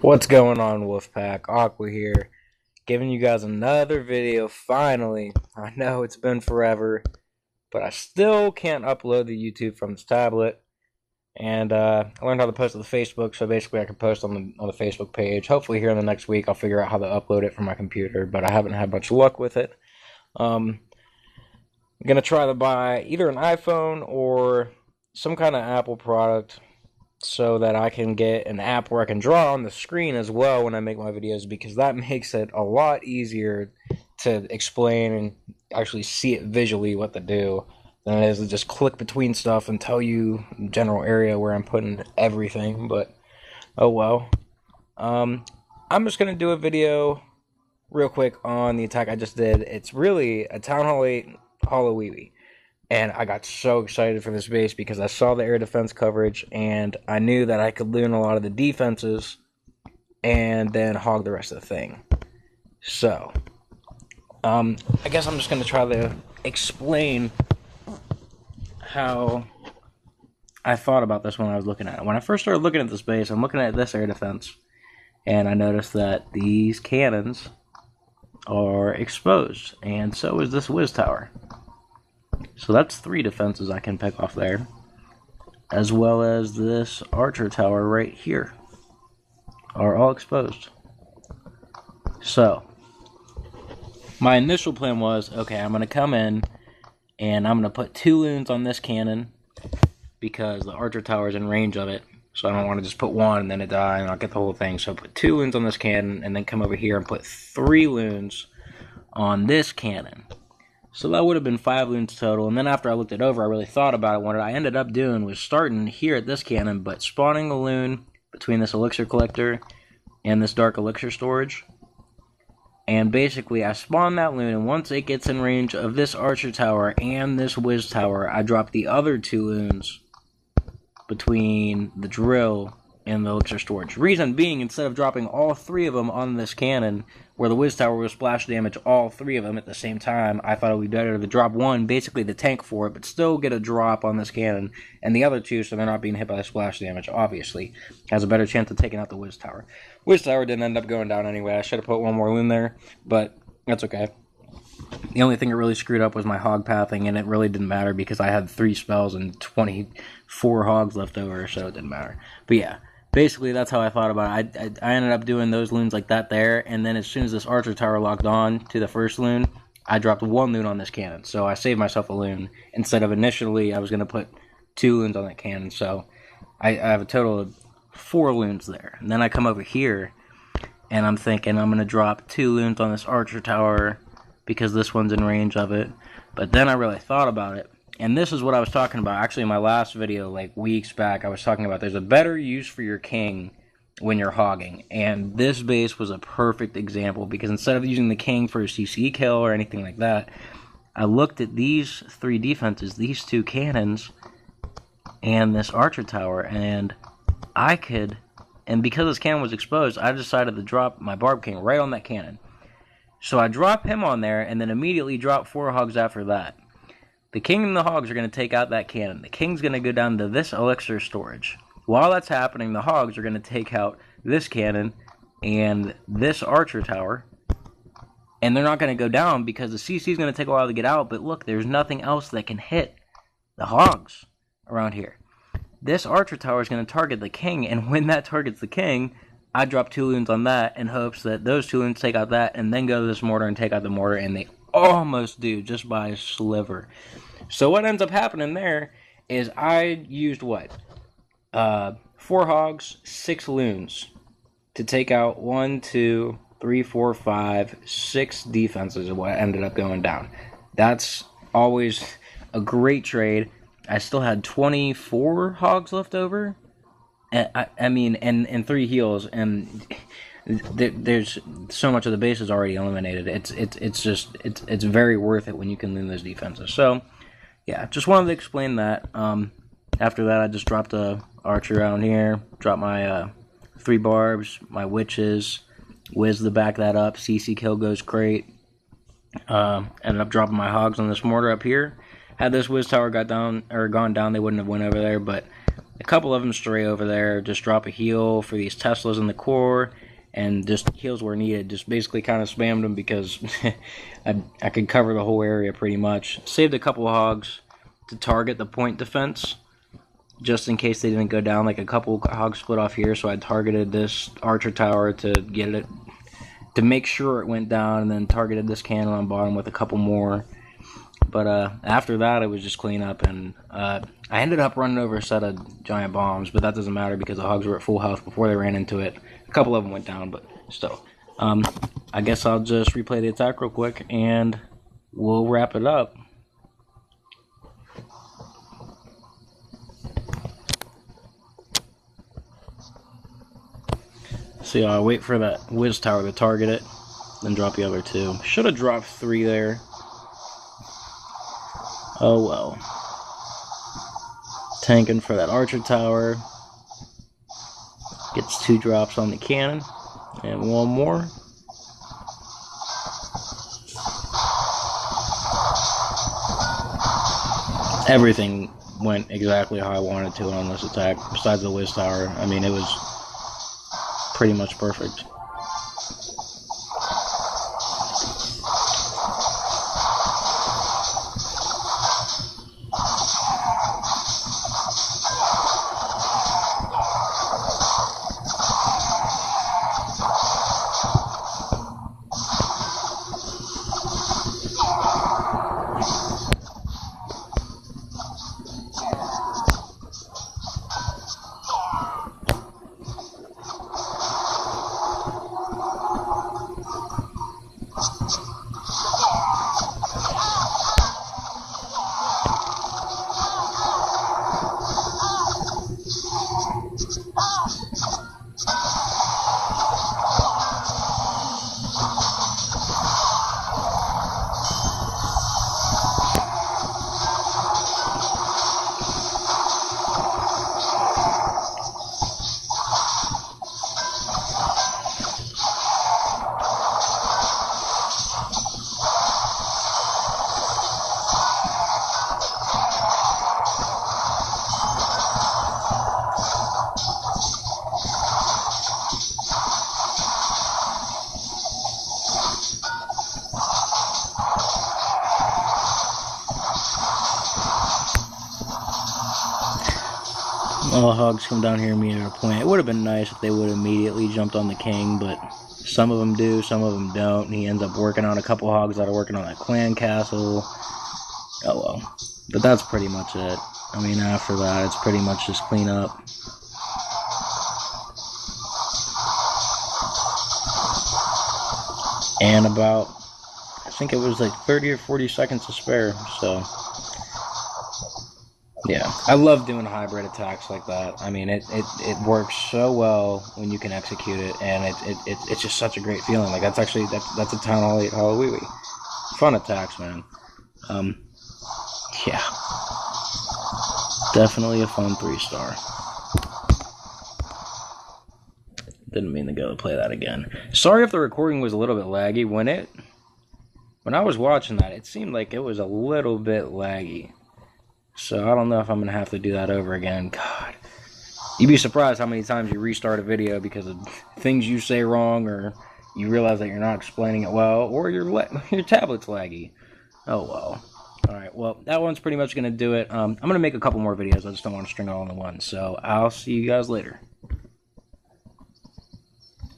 What's going on, Wolfpack? Aqua here, giving you guys another video finally. I know it's been forever, but I still can't upload the YouTube from this tablet. And I learned how to post to the Facebook, so basically I can post on the Facebook page. Hopefully here in the next week I'll figure out how to upload it from my computer, but I haven't had much luck with it. I'm going to try to buy either an iPhone or some kind of Apple product so that I can get an app where I can draw on the screen as well when I make my videos, because that makes it a lot easier to explain and actually see it visually what to do than it is to just click between stuff and tell you the general area where I'm putting everything. But oh well. I'm just gonna do a video real quick on the attack I just did. It's really a Th8 HoLoWiWi. And I got so excited for this base because I saw the air defense coverage and I knew that I could learn a lot of the defenses and then hog the rest of the thing. So, I guess I'm just going to try to explain how I thought about this when I was looking at it. When I first started looking at this base, I'm looking at this air defense and I noticed that these cannons are exposed, and so is this whiz tower. So that's 3 defenses I can pick off there, as well as this archer tower right here, are all exposed. So, my initial plan was, okay, I'm going to come in, and I'm going to put 2 loons on this cannon, because the archer tower is in range of it, so I don't want to just put 1 and then it die, and I'll get the whole thing. So put 2 loons on this cannon, and then come over here and put 3 loons on this cannon. So that would have been 5 loons total, and then after I looked it over, I really thought about it. What I ended up doing was starting here at this cannon, but spawning a loon between this elixir collector and this dark elixir storage. And basically, I spawned that loon, and once it gets in range of this archer tower and this whiz tower, I drop the other 2 loons between the drill and the elixir storage. Reason being, instead of dropping all 3 of them on this cannon, where the whiz tower will splash damage all 3 of them at the same time, I thought it would be better to drop 1, basically the tank for it, but still get a drop on this cannon, and the other 2, so they're not being hit by the splash damage, obviously, has a better chance of taking out the whiz tower. Whiz tower didn't end up going down anyway. I should have put 1 more loon there, but that's okay. The only thing that really screwed up was my hog pathing, and it really didn't matter because I had 3 spells and 24 hogs left over, so it didn't matter. But yeah, basically that's how I thought about it. I ended up doing those loons like that there, and then as soon as this archer tower locked on to the first loon, I dropped 1 loon on this cannon, so I saved myself a loon. Instead of initially, I was going to put 2 loons on that cannon, so I have a total of 4 loons there. And then I come over here, and I'm thinking I'm going to drop 2 loons on this archer tower, because this one's in range of it. But then I really thought about it, and this is what I was talking about. Actually, in my last video, like weeks back, I was talking about there's a better use for your king when you're hogging. And this base was a perfect example, because instead of using the king for a CC kill or anything like that, I looked at these 3 defenses, these 2 cannons, and this archer tower, and I could, and because this cannon was exposed, I decided to drop my Barb King right on that cannon. So I drop him on there, and then immediately drop 4 hogs after that. The king and the hogs are going to take out that cannon. The king's going to go down to this elixir storage. While that's happening, the hogs are going to take out this cannon and this archer tower. And they're not going to go down because the CC is going to take a while to get out. But look, there's nothing else that can hit the hogs around here. This archer tower is going to target the king, and when that targets the king, I drop 2 loons on that in hopes that those 2 loons take out that, and then go to this mortar and take out the mortar, and they almost do, just by a sliver. So what ends up happening there is I used what? 4 hogs, 6 loons to take out 1, 2, 3, 4, 5, 6 defenses is what ended up going down. That's always a great trade. I still had 24 hogs left over. I mean, and 3 heals, and there's so much of the base is already eliminated. It's very worth it when you can lean those defenses. So, yeah, just wanted to explain that. After that, I just dropped a archer out here, dropped my 3 barbs, my witches, whiz to back that up. CC kill goes great. Ended up dropping my hogs on this mortar up here. Had this whiz tower gone down, they wouldn't have went over there, but a couple of them stray over there, just drop a heal for these Teslas in the core, and just heals where needed. Just basically kind of spammed them because I could cover the whole area pretty much. Saved a couple of hogs to target the point defense, just in case they didn't go down. Like a couple hogs split off here, so I targeted this archer tower to get it, to make sure it went down, and then targeted this cannon on bottom with a couple more. But after that, it was just clean up, and I ended up running over a set of giant bombs, but that doesn't matter because the hogs were at full health before they ran into it. A couple of them went down, but still. I guess I'll just replay the attack real quick, and we'll wrap it up. So I'll wait for that whiz tower to target it, then drop the other two. Should have dropped 3 there. Oh well. Tanking for that archer tower. Gets 2 drops on the cannon. And 1 more. Everything went exactly how I wanted to on this attack, besides the whiz tower. I mean, it was pretty much perfect. All hogs come down here and meet at a point. It would have been nice if they would have immediately jumped on the king, but some of them do, some of them don't, and he ends up working on a couple hogs that are working on that clan castle. Oh well. But that's pretty much it. I mean, after that, it's pretty much just clean up. And about, I think it was like 30 or 40 seconds to spare, so yeah, I love doing hybrid attacks like that. I mean, it works so well when you can execute it, and it's just such a great feeling. Like that's a Th8 HoLoWiWi. Fun attacks, man. Yeah, definitely a fun 3-star. Didn't mean to go play that again. Sorry if the recording was a little bit laggy. When I was watching that, it seemed like it was a little bit laggy. So I don't know if I'm going to have to do that over again. God. You'd be surprised how many times you restart a video because of things you say wrong, or you realize that you're not explaining it well, or your tablet's laggy. Oh well. Alright, well, that one's pretty much going to do it. I'm going to make a couple more videos. I just don't want to string it all into one. So I'll see you guys later.